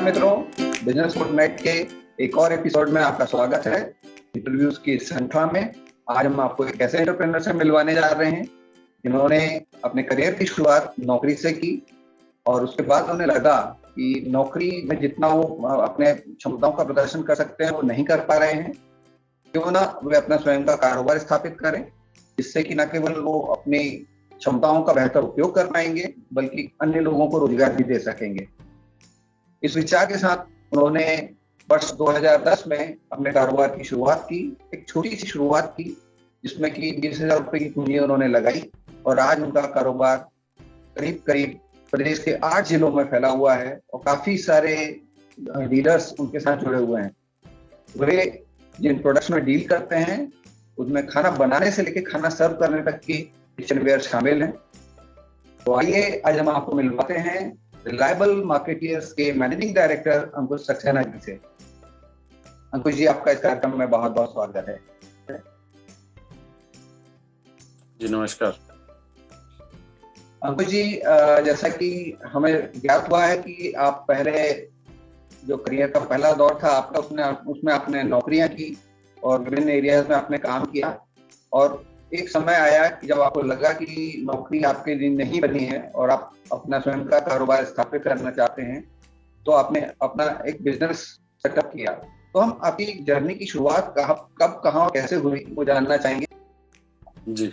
मित्रों, बिजनेस फुटनाइट के एक और एपिसोड में आपका स्वागत है। इंटरव्यूज की इस श्रृंखला में आज हम आपको एक ऐसे एंटरप्रेन्योर से मिलवाने जा रहे हैं जिन्होंने अपने करियर की शुरुआत नौकरी से की और उसके बाद उन्हें लगा कि नौकरी में जितना वो अपने क्षमताओं का प्रदर्शन कर सकते हैं वो नहीं कर पा रहे हैं। क्यों ना वे अपना स्वयं का कारोबार स्थापित करें, जिससे कि न केवल वो अपनी क्षमताओं का बेहतर उपयोग कर पाएंगे बल्कि अन्य लोगों को रोजगार भी दे सकेंगे। इस विचार के साथ उन्होंने वर्ष 2010 में अपने कारोबार की शुरुआत की। एक छोटी सी शुरुआत की जिसमें कि 20,000 रुपए की पूंजी उन्होंने लगाई और आज उनका कारोबार करीब करीब प्रदेश के 8 जिलों में फैला हुआ है और काफी सारे डीलर्स उनके साथ जुड़े हुए हैं। वे जिन प्रोडक्ट्स में डील करते हैं उसमें खाना बनाने से लेकर खाना सर्व करने तक की किचनवेयर शामिल हैं। तो आइए आज हम आपको मिलवाते हैं रिलायबल मार्केटियर्स के मैनेजिंग डायरेक्टर अंकुश सक्सेना जी से। अंकुश जी, आपका इस कार्यक्रम में बहुत बहुत स्वागत है। जी नमस्कार। अंकुश जी, जैसा कि हमें ज्ञात हुआ है कि आप पहले जो करियर का पहला दौर था आपका उसमें आपने नौकरियां की और विभिन्न एरियाज में आपने काम किया और एक समय आया कि जब आपको लगा कि नौकरी आपके लिए नहीं बनी है और आप अपना स्वयं का कारोबार स्थापित करना चाहते हैं, तो आपने अपना एक बिजनेस सेटअप किया। तो हम आपकी जर्नी की शुरुआत कब कहाँ और कैसे हुई वो जानना चाहेंगे। जी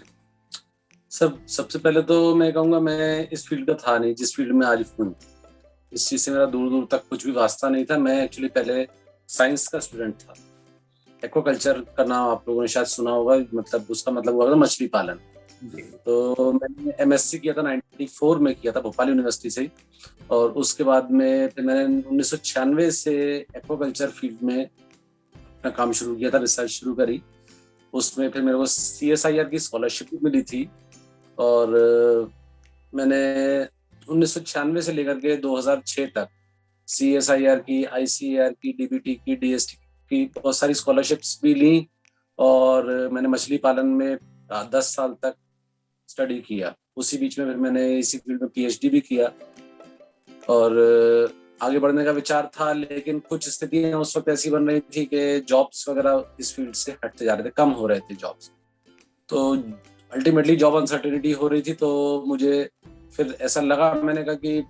सबसे पहले तो मैं कहूँगा मैं इस फील्ड का था नहीं जिस फील्ड में आज हूँ। इस चीज़ से मेरा दूर दूर तक कुछ भी वास्ता नहीं था। मैं एक्चुअली पहले साइंस का स्टूडेंट था। एक्वाकल्चर का नाम आप लोगों ने शायद सुना होगा, मतलब उसका मतलब हुआ था मछली पालन। तो मैंने एमएससी किया था 94 में किया था भोपाल यूनिवर्सिटी से, और उसके बाद में फिर मैंने 1996 से एक्वाकल्चर फील्ड में अपना काम शुरू किया था, रिसर्च शुरू करी। उसमें फिर मेरे को CSIR की स्कॉलरशिप भी मिली थी और मैंने 1996 से लेकर के 2006 तक CSIR की, ICAR की, DBT की, DST की बहुत सारी स्कॉलरशिप्स भी ली और मैंने मछली पालन में 10 साल तक स्टडी किया। उसी बीच में फिर मैंने इसी फील्ड में PhD भी किया और आगे बढ़ने का विचार था, लेकिन कुछ स्थितियां उस वक्त ऐसी बन रही थी कि जॉब्स वगैरह इस फील्ड से हटते जा रहे थे, कम हो रहे थे जॉब्स। तो अल्टीमेटली जॉब अनसर्टेनिटी हो रही थी। तो मुझे फिर ऐसा लगा, मैंने कहा कि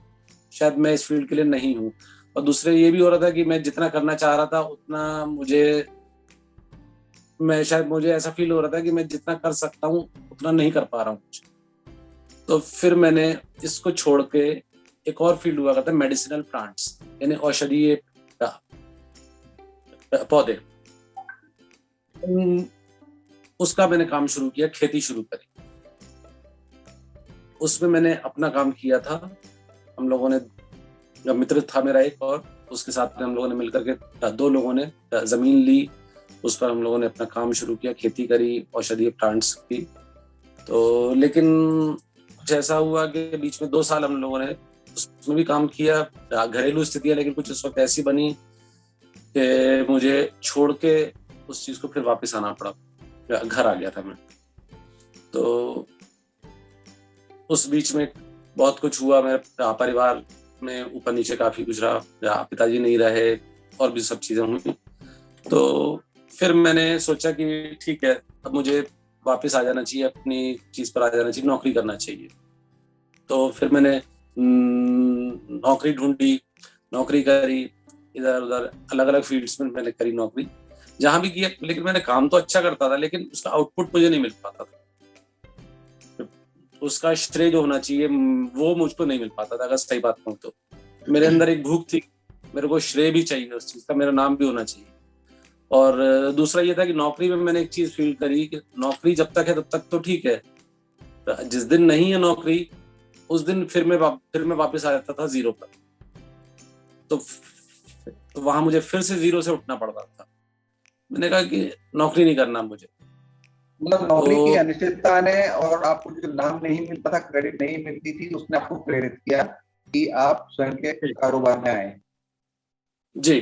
शायद मैं इस फील्ड के लिए नहीं हूँ। और दूसरे ये भी हो रहा था कि मैं जितना करना चाह रहा था उतना मुझे ऐसा फील हो रहा था कि मैं जितना कर सकता हूँ उतना नहीं कर पा रहा हूँ कुछ। तो फिर मैंने इसको छोड़ के एक और फील्ड हुआ करता है मेडिसिनल प्लांट्स, यानी औषधीय पौधे। उसका मैंने काम शुरू किया, खेती शुरू करी। उसमें मैंने अपना काम किया था। हम लोगों ने, मित्र था मेरा एक, और उसके साथ में हम लोगों ने मिलकर के 2 लोगों ने जमीन ली, उस पर हम लोगों ने अपना काम शुरू किया, खेती करी औषधीय प्लांट्स की। तो लेकिन कुछ ऐसा हुआ कि बीच में 2 साल हम लोगों ने उसमें भी काम किया। घरेलू स्थितियां लेकिन कुछ उस वक्त ऐसी बनी कि मुझे छोड़ के उस चीज को फिर वापस आना पड़ा। घर आ गया था मैं। तो उस बीच में बहुत कुछ हुआ। मेरे परिवार में ऊपर नीचे काफी गुजरा, पिताजी नहीं रहे और भी सब चीजें हुई। तो फिर मैंने सोचा कि ठीक है, अब मुझे वापस आ जाना चाहिए, अपनी चीज पर आ जाना चाहिए, नौकरी करना चाहिए। तो फिर मैंने नौकरी ढूंढी, नौकरी करी, इधर उधर अलग अलग फील्ड्स में मैंने करी नौकरी, जहां भी किया। लेकिन मैंने काम तो अच्छा करता था, लेकिन उसका आउटपुट मुझे नहीं मिल पाता था। उसका श्रेय जो होना चाहिए वो मुझको नहीं मिल पाता था। अगर सही बात कहूं तो मेरे अंदर एक भूख थी, मेरे को श्रेय भी चाहिए उस चीज का, मेरा नाम भी होना चाहिए। और दूसरा ये था कि नौकरी में मैंने एक चीज फील करी कि नौकरी जब तक है तब तक तो ठीक है, जिस दिन नहीं है नौकरी उस दिन फिर मैं वापस आ जाता था जीरो पर। तो वहां मुझे फिर से जीरो से उठना पड़ रहा था। मैंने कहा कि नौकरी नहीं करना मुझे। मतलब नौकरी की अनिश्चितता ने और आपको जो नाम नहीं मिलता था, क्रेडिट नहीं मिलती थी, उसने आपको प्रेरित किया कि आप स्वयं के कारोबार में आए। जी,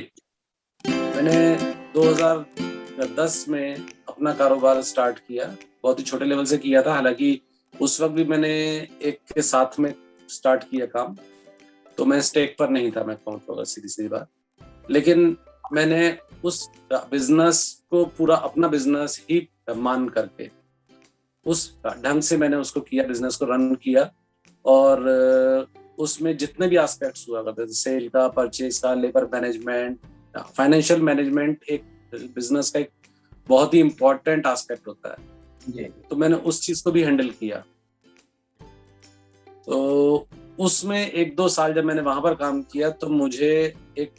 मैंने 2010 में अपना कारोबार स्टार्ट किया। बहुत ही छोटे लेवल से किया था, हालांकि उस वक्त भी मैंने एक के साथ में स्टार्ट किया काम। तो मैं स्टेक पर नहीं था, मैं कहूँ तो सीधी सी बात। लेकिन मैंने उस बिजनेस को पूरा अपना बिजनेस ही मान करके उस ढंग से मैंने उसको किया, बिजनेस को रन किया। और उसमें जितने भी एस्पेक्ट्स हुआ करते थे, सेल का, परचेज का, लेबर मैनेजमेंट, फाइनेंशियल मैनेजमेंट, एक बिजनेस का एक बहुत ही इम्पोर्टेंट एस्पेक्ट होता है। तो मैंने उस चीज को भी हैंडल किया। तो उसमें 1-2 साल जब मैंने वहां पर काम किया तो मुझे एक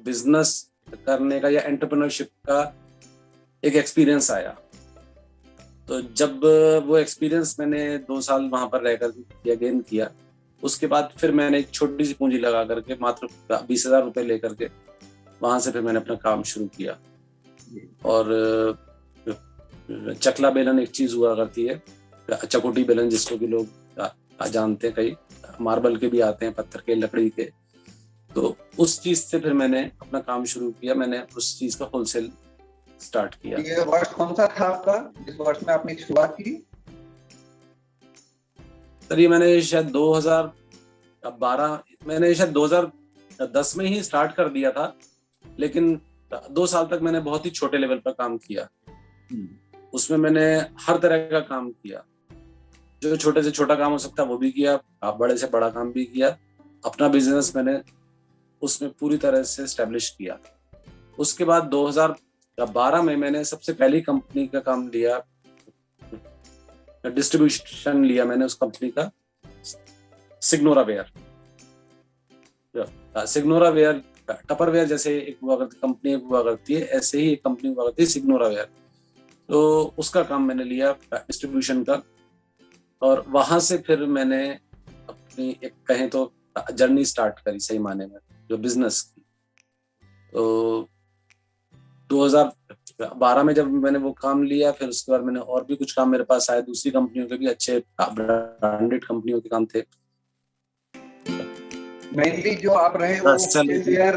बिजनेस करने का या एंटरप्रेन्योरशिप का एक एक्सपीरियंस आया। तो जब वो एक्सपीरियंस मैंने 2 साल वहां पर रहकर किया, गेन किया, उसके बाद फिर मैंने एक छोटी सी पूंजी लगा करके मात्र 20,000 रुपए लेकर के वहां से फिर मैंने अपना काम शुरू किया। और चकला बेलन एक चीज हुआ करती है, चकोटी बेलन, जिसको भी लोग जानते हैं, कई मार्बल के भी आते हैं, पत्थर के, लकड़ी के। तो उस चीज से फिर मैंने अपना काम शुरू किया। मैंने उस चीज का होलसेल स्टार्ट किया। ये वर्ष कौन सा था आपका, जिस वर्ष में आपने शुरुआत की? सर ये मैंने शायद 2012, मैंने शायद 2010 में ही स्टार्ट कर दिया था, लेकिन 2 साल तक मैंने बहुत ही छोटे लेवल पर काम किया। उसमें मैंने हर तरह का काम किया, जो छोटे से छोटा काम हो सकता है वो भी किया, बड़े से बड़ा काम भी किया। अपना बिजनेस मैंने उसमें पूरी तरह से एस्टेब्लिश किया। उसके बाद 2012 में मैंने सबसे पहली कंपनी का काम लिया, डिस्ट्रीब्यूशन लिया मैंने उस कंपनी का, Signora where. Signora where, टपर where जैसे एक हुआ करती कंपनी हुआ करती है, ऐसे ही एक कंपनी हुआ करती है सिग्नोरा वेयर। तो उसका काम मैंने लिया डिस्ट्रीब्यूशन का। और वहां से फिर मैंने अपनी एक कहें तो जर्नी स्टार्ट करी सही माने में, जो बिजनेस की। तो 2012 में जब मैंने वो काम लिया, फिर उसके बाद मैंने और भी कुछ काम मेरे पास आए, दूसरी कंपनियों के भी, अच्छे ब्रांडेड कंपनियों के काम थे। मेनली जो आप रहे वो वेयर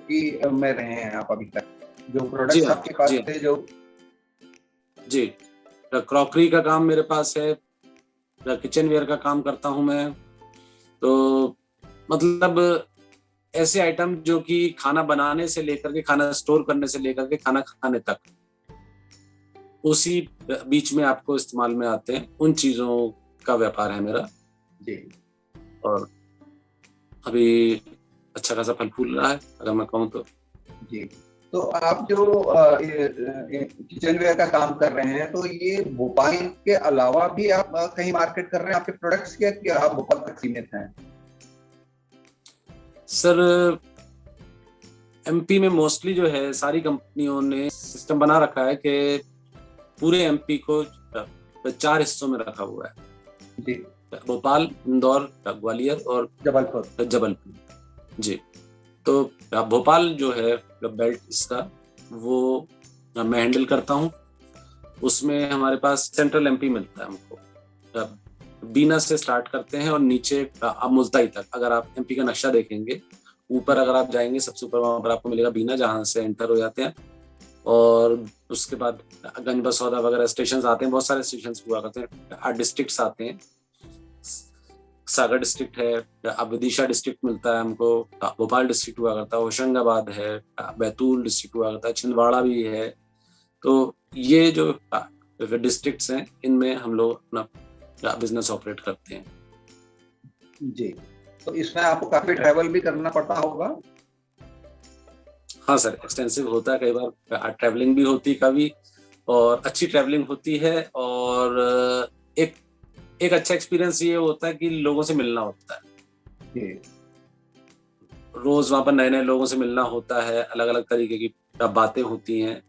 की में रहे हैं आप अभी तक, जो प्रोडक्ट्स आपके पास थे? जो जी, क्रॉकरी का काम मेरे पास है, किचन वेयर का काम करता हूं मैं। तो मतलब ऐसे आइटम जो कि खाना बनाने से लेकर के, खाना स्टोर करने से लेकर के खाना खाने तक, उसी बीच में आपको इस्तेमाल में आते हैं, उन चीजों का व्यापार है मेरा जी। और अभी अच्छा खासा फल फूल रहा है, अगर मैं कहूँ तो। जी। तो आप जो किचन वेयर का काम कर रहे हैं, तो ये भोपाल के अलावा भी आप कहीं मार्केट कर रहे हैं आपके प्रोडक्ट्स के, कि आप भोपाल तक सीमित हैं? सर एमपी में मोस्टली जो है सारी कंपनियों ने सिस्टम बना रखा है कि पूरे एमपी को 4 हिस्सों में रखा हुआ है जी। भोपाल, इंदौर, ग्वालियर और जबलपुर जी। तो भोपाल जो है बेल्ट इसका, वो मैं हैंडल करता हूँ। उसमें हमारे पास सेंट्रल एमपी मिलता है हमको, बीना से स्टार्ट करते हैं और नीचे आप मुल्ताई तक। अगर आप एमपी का नक्शा देखेंगे, ऊपर अगर आप जाएंगे सबसे ऊपर, वहां पर आपको मिलेगा बीना, जहां से एंटर हो जाते हैं। और उसके बाद गंज बसौदा वगैरह स्टेशन आते हैं, बहुत सारे स्टेशन हुआ करते हैं। 8 डिस्ट्रिक्ट आते हैं, सागर डिस्ट्रिक्ट है, अब विदिशा डिस्ट्रिक्ट मिलता है हमको, भोपाल डिस्ट्रिक्ट हुआ करता है, होशंगाबाद है, बैतूल डिस्ट्रिक्ट हुआ करता है, छिंदवाड़ा भी है। तो ये जो डिस्ट्रिक्ट्स हैं, इनमें हम लोग अपना बिजनेस ऑपरेट करते हैं जी। तो इसमें आपको काफी ट्रैवल भी करना पड़ता होगा? हाँ सर, एक्सटेंसिव होता है, कई बार ट्रैवलिंग भी होती है कभी, और अच्छी ट्रैवलिंग होती है। और एक अच्छा एक्सपीरियंस ये होता है कि लोगों से मिलना होता है। रोज वहां पर नए नए लोगों से मिलना होता है, अलग अलग तरीके की बातें होती हैं,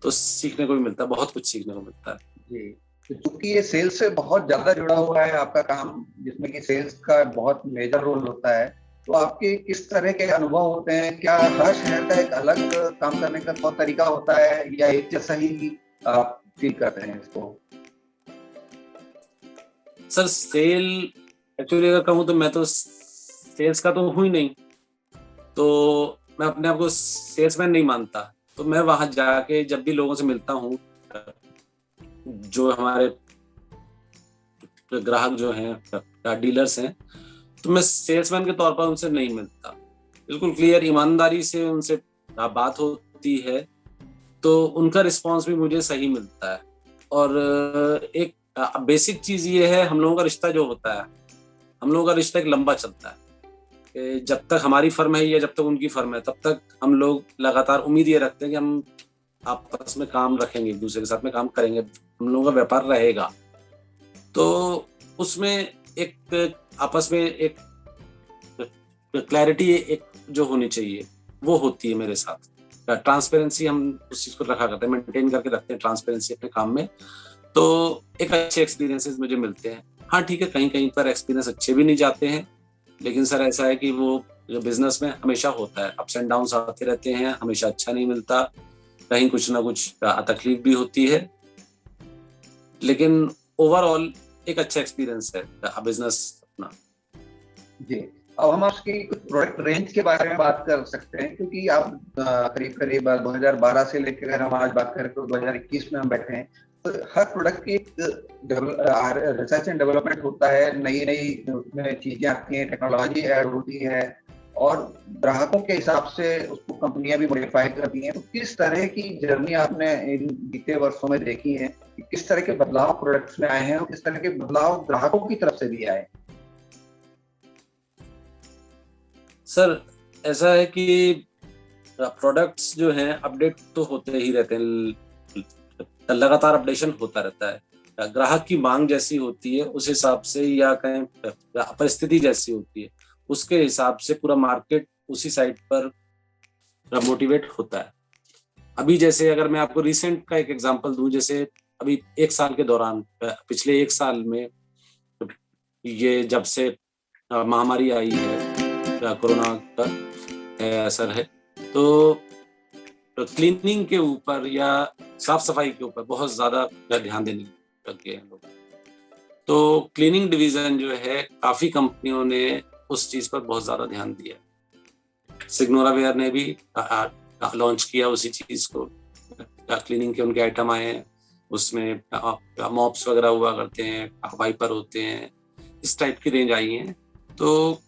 तो सीखने को भी मिलता है, बहुत कुछ सीखने को मिलता है जी। तो क्योंकि ये सेल्स से बहुत ज्यादा जुड़ा हुआ है आपका काम, जिसमें कि सेल्स का बहुत मेजर रोल होता है, तो आपके किस तरह के अनुभव होते हैं? क्या हर शहर का एक अलग काम करने का तौर तरीका होता है, या एक जैसा ही आप फील करते हैं इसको? सर सेल एक्चुअली अगर कहूँ तो मैं तो सेल्स का तो हूँ ही नहीं, तो मैं अपने आप को सेल्समैन नहीं मानता। तो मैं वहां जाके जब भी लोगों से मिलता हूँ, जो हमारे ग्राहक जो हैं, डीलर्स हैं, तो मैं सेल्समैन के तौर पर उनसे नहीं मिलता, बिल्कुल क्लियर ईमानदारी से उनसे बात होती है तो उनका रिस्पांस भी मुझे सही मिलता है। और एक बेसिक चीज ये है, हम लोगों का रिश्ता जो होता है, हम लोगों का रिश्ता एक लंबा चलता है। जब तक हमारी फर्म है या जब तक उनकी फर्म है, तब तक हम लोग लगातार उम्मीद ये रखते हैं कि हम आपस में काम रखेंगे, एक दूसरे के साथ में काम करेंगे, हम लोगों का व्यापार रहेगा। तो उसमें एक आपस में एक क्लैरिटी एक जो होनी चाहिए वो होती है मेरे साथ। ट्रांसपेरेंसी हम उस चीज को रखा करते हैं, मेंटेन करके रखते हैं ट्रांसपेरेंसी अपने काम में। तो एक अच्छे एक्सपीरियंसेस मुझे मिलते हैं। हाँ ठीक है, कहीं कहीं पर एक्सपीरियंस अच्छे भी नहीं जाते हैं, लेकिन सर ऐसा है कि वो जो बिजनेस में हमेशा होता है, अप्स एंड डाउन्स आते रहते हैं, हमेशा अच्छा नहीं मिलता, कहीं कुछ ना कुछ तकलीफ भी होती है, लेकिन ओवरऑल एक अच्छा एक्सपीरियंस है बिजनेस अपना। जी, अब हम आपकी कुछ प्रोडक्ट रेंज के बारे में बात कर सकते हैं, क्योंकि आप करीब करीब 2012 से लेकर अगर हम आज बात करें तो 2021 में हम बैठे हैं, तो हर प्रोडक्ट की रिसर्च एंड डेवलपमेंट होता है, नई नई उसमें चीजें आती हैं, टेक्नोलॉजी ऐड होती है और ग्राहकों के हिसाब से उसको कंपनियां भी मॉडिफाई करती हैं। तो किस तरह की जर्नी आपने इन बीते वर्षों में देखी है, किस तरह के बदलाव प्रोडक्ट्स में आए हैं और किस तरह के बदलाव ग्राहकों की तरफ से भी आए? सर ऐसा है कि प्रोडक्ट्स जो हैं अपडेट तो होते ही रहते हैं, लगातार अपडेशन होता रहता है। ग्राहक की मांग जैसी होती है उस हिसाब से, या कहें परिस्थिति जैसी होती है उसके हिसाब से पूरा मार्केट उसी साइड पर मोटिवेट होता है। अभी जैसे अगर मैं आपको रिसेंट का एक एग्जांपल दूं, जैसे अभी एक साल के दौरान, पिछले एक साल में ये जब से महामारी आई है, कोरोना का असर है, तो क्लीनिंग के ऊपर या साफ सफाई के ऊपर बहुत ज्यादा ध्यान देने लग गए हैं लोग। तो क्लीनिंग डिवीजन जो है, काफी कंपनियों ने उस चीज पर बहुत ज्यादा ध्यान दिया। सिग्नोरावेयर ने भी लॉन्च किया उसी चीज को, क्लीनिंग के उनके आइटम आए हैं, उसमें मॉप्स वगैरह हुआ करते हैं, वाइपर होते हैं, इस टाइप की रेंज आई है। तो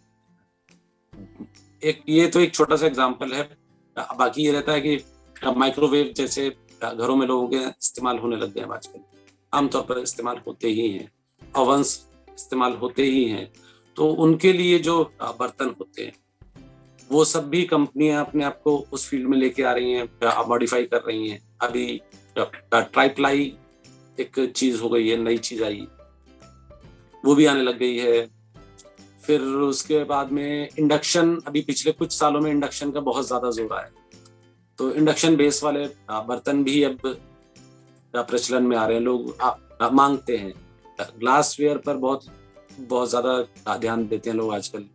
ये तो एक छोटा सा एग्जांपल है। बाकी ये रहता है कि माइक्रोवेव जैसे घरों में लोगों के इस्तेमाल होने लग गए हैं आजकल, आमतौर पर इस्तेमाल होते ही हैं, ओवंस इस्तेमाल होते ही हैं। तो उनके लिए जो बर्तन होते हैं वो सब भी कंपनियां अपने आप को उस फील्ड में लेके आ रही हैं, मॉडिफाई कर रही हैं। अभी ट्राइप्लाई एक चीज हो गई है, नई चीज आई, वो भी आने लग गई है। फिर उसके बाद में इंडक्शन, अभी पिछले कुछ सालों में इंडक्शन का बहुत ज्यादा जोर आया, तो इंडक्शन बेस वाले बर्तन भी अब प्रचलन में आ रहे हैं, लोग मांगते हैं। ग्लासवेयर पर बहुत ज्यादा ध्यान देते हैं लोग आजकल।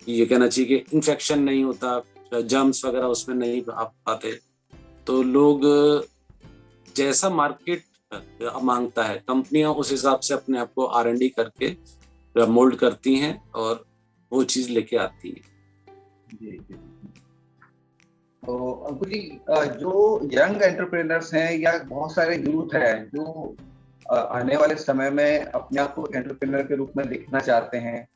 ये कहना चाहिए कि इन्फेक्शन नहीं होता, जर्म्स वगैरह उसमें नहीं आ पाते। तो लोग जैसा मार्केट मांगता है, कंपनियां उस हिसाब से अपने आप को R&D करके मोल्ड करती हैं और वो चीज लेके आती है। जी जी। तो अंकुर जी, जो यंग एंटरप्रेन्योर्स हैं या बहुत सारे यूथ हैं जो आने वाले समय में अपने आप को एंटरप्रेन्योर के रूप में देखना चाहते हैं,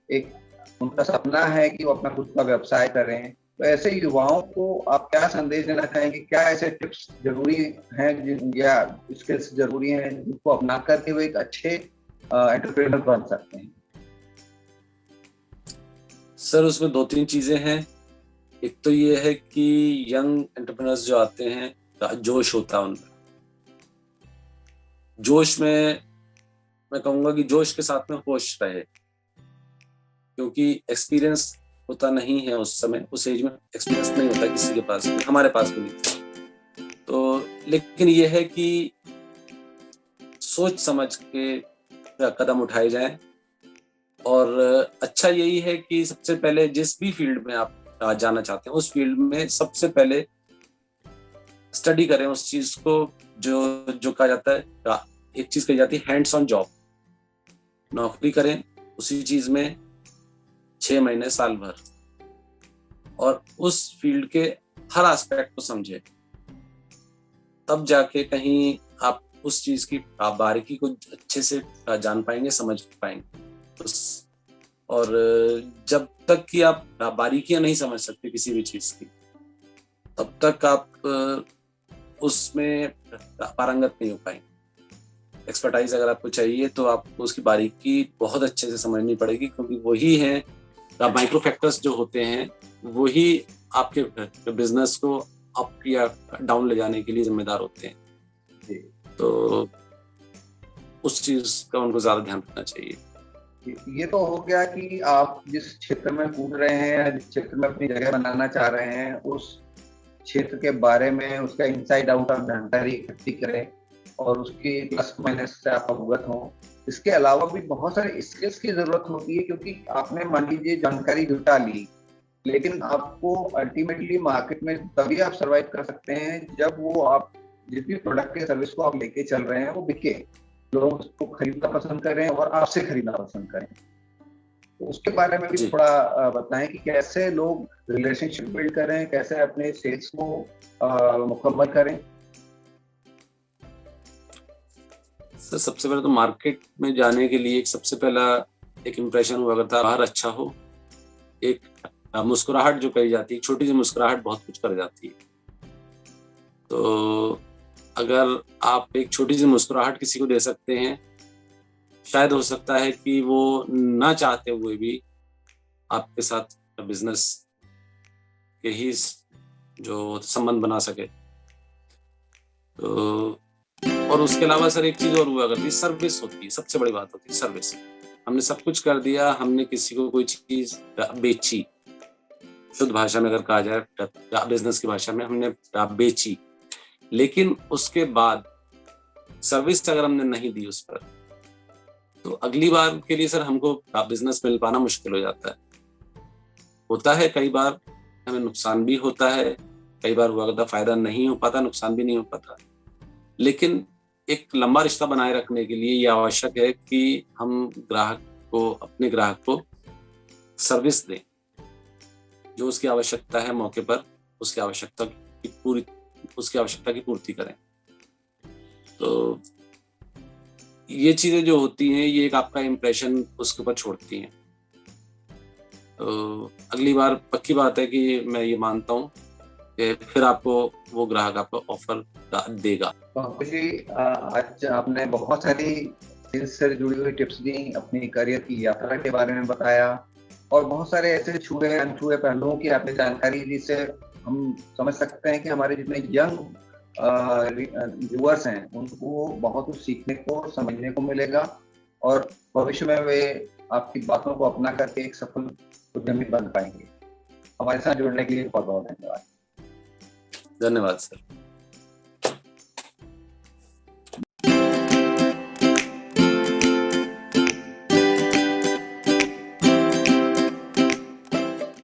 एक उनका सपना है कि वो अपना खुद का व्यवसाय करें, तो ऐसे युवाओं को आप क्या संदेश देना चाहेंगे? क्या ऐसे टिप्स जरूरी हैं या स्किल्स जरूरी हैं जिनको अपना करके वो एक अच्छे एंटरप्रेन्योर बन सकते हैं? सर उसमें 2-3 चीजें हैं। एक तो ये है कि यंग एंटरप्रेन्योर्स जो आते हैं, जोश होता है उनमें। जोश में मैं कहूंगा कि जोश के साथ में होश रहे, क्योंकि एक्सपीरियंस होता नहीं है उस समय, उस एज में एक्सपीरियंस नहीं होता किसी के पास, हमारे पास भी नहीं था। तो लेकिन ये है कि सोच समझ के कदम उठाए जाएं, और अच्छा यही है कि सबसे पहले जिस भी फील्ड में आप जाना चाहते हैं उस फील्ड में सबसे पहले स्टडी करें उस चीज को, जो कहा जाता है, एक चीज कही जाती है हैंड्स ऑन जॉब। नौकरी करें उसी चीज में 6 महीने साल भर, और उस फील्ड के हर एस्पेक्ट को समझे, तब जाके कहीं आप उस चीज की बारीकी को अच्छे से जान पाएंगे, समझ पाएंगे। और जब तक कि आप बारीकियां नहीं समझ सकते किसी भी चीज की, तब तक आप उसमें पारंगत नहीं हो पाएंगे। एक्सपर्टाइज अगर आपको चाहिए तो आपको उसकी बारीकी बहुत अच्छे से समझनी पड़ेगी, क्योंकि वही है माइक्रो फैक्टर्स जो होते हैं, वही आपके बिजनेस को अप या डाउन ले जाने के लिए जिम्मेदार होते हैं। तो उस चीज का उनको ज्यादा ध्यान रखना चाहिए। ये तो हो गया कि आप जिस क्षेत्र में कूद रहे हैं, जिस क्षेत्र में अपनी जगह बनाना चाह रहे हैं, उस क्षेत्र के बारे में उसका इनसाइड आउट आप जानकारी इकट्ठी करें और उसकी प्लस माइनस से आप अवगत हों। इसके अलावा भी बहुत सारे स्किल्स की जरूरत होती है, क्योंकि आपने मान लीजिए जानकारी जुटा ली, लेकिन आपको अल्टीमेटली मार्केट में तभी आप सर्वाइव कर सकते हैं जब वो आप जिस भी प्रोडक्ट या सर्विस को आप लेके चल रहे हैं वो बिके, लोग उसको खरीदना पसंद करें और आपसे खरीदना पसंद करें। तो उसके बारे में भी थोड़ा बताएं कि कैसे लोग रिलेशनशिप बिल्ड करें, कैसे अपने सेल्स को मुकम्मल करें। सर, सबसे पहले तो मार्केट में जाने के लिए सबसे पहला एक इम्प्रेशन हुआ करता है, बाहर अच्छा हो, एक मुस्कुराहट जो कही जाती है, छोटी सी मुस्कुराहट बहुत कुछ कर जाती है। तो अगर आप एक छोटी सी मुस्कुराहट किसी को दे सकते हैं, शायद हो सकता है कि वो ना चाहते हुए भी आपके साथ बिजनेस के ही जो संबंध बना सके। तो और उसके अलावा सर एक चीज और हुआ करती है, सर्विस होती है, सबसे बड़ी बात होती है सर्विस। हमने सब कुछ कर दिया, हमने किसी को कोई चीज बेची, शुद्ध भाषा में अगर कहा जाए बिजनेस की भाषा में, हमने बेची, लेकिन उसके बाद सर्विस अगर हमने नहीं दी उस पर, तो अगली बार के लिए सर हमको बिजनेस मिल पाना मुश्किल हो जाता है। होता है कई बार हमें नुकसान भी होता है, कई बार हुआ करता फायदा नहीं हो पाता, नुकसान भी नहीं हो पाता। लेकिन एक लंबा रिश्ता बनाए रखने के लिए ये आवश्यक है कि हम अपने ग्राहक को सर्विस दें, जो उसकी आवश्यकता है मौके पर उसकी आवश्यकता की पूर्ति करें। तो ये चीजें जो होती हैं, ये एक आपका इम्प्रेशन उसके ऊपर छोड़ती हैं। तो अगली बार पक्की बात है कि मैं ये मानता हूँ कि फिर आपको वो ग्राहक आपको ऑफर देगा। आज आपने बहुत सारी सेल्स से जुड़ी हुई टिप्स दी, अपनी करियर की यात्रा के बारे में बताया और बहुत सारे ऐसे छुए अनछुए पहलुओं की आपने जानकारी दी, जिससे हम समझ सकते हैं कि हमारे जितने यंग व्यूअर्स हैं उनको बहुत कुछ सीखने को, समझने को मिलेगा और भविष्य में वे आपकी बातों को अपना करके एक सफल उद्यमी बन पाएंगे। हमारे साथ जुड़ने के लिए बहुत बहुत धन्यवाद। धन्यवाद सर।